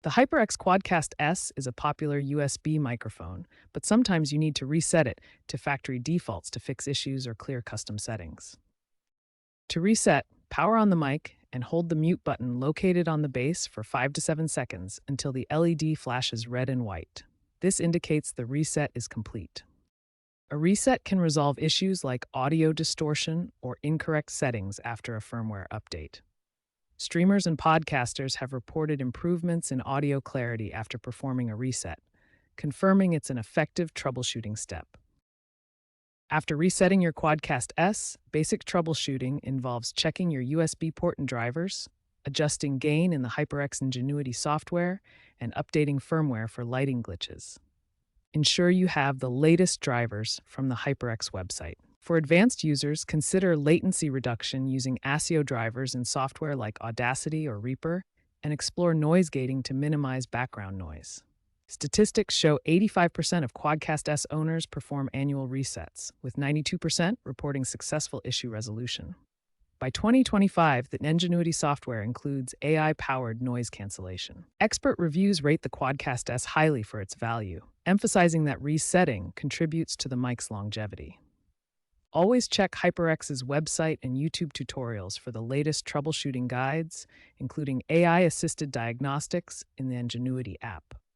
The HyperX QuadCast S is a popular USB microphone, but sometimes you need to reset it to factory defaults to fix issues or clear custom settings. To reset, power on the mic and hold the mute button located on the base for 5 to 7 seconds until the LED flashes red and white. This indicates the reset is complete. A reset can resolve issues like audio distortion or incorrect settings after a firmware update. Streamers and podcasters have reported improvements in audio clarity after performing a reset, confirming it's an effective troubleshooting step. After resetting your QuadCast S, basic troubleshooting involves checking your USB port and drivers, adjusting gain in the HyperX Ingenuity software, and updating firmware for lighting glitches. Ensure you have the latest drivers from the HyperX website. For advanced users, consider latency reduction using ASIO drivers in software like Audacity or Reaper, and explore noise gating to minimize background noise. Statistics show 85% of QuadCast S owners perform annual resets, with 92% reporting successful issue resolution. By 2025, the Ingenuity software includes AI-powered noise cancellation. Expert reviews rate the QuadCast S highly for its value, emphasizing that resetting contributes to the mic's longevity. Always check HyperX's website and YouTube tutorials for the latest troubleshooting guides, including AI-assisted diagnostics in the Ingenuity app.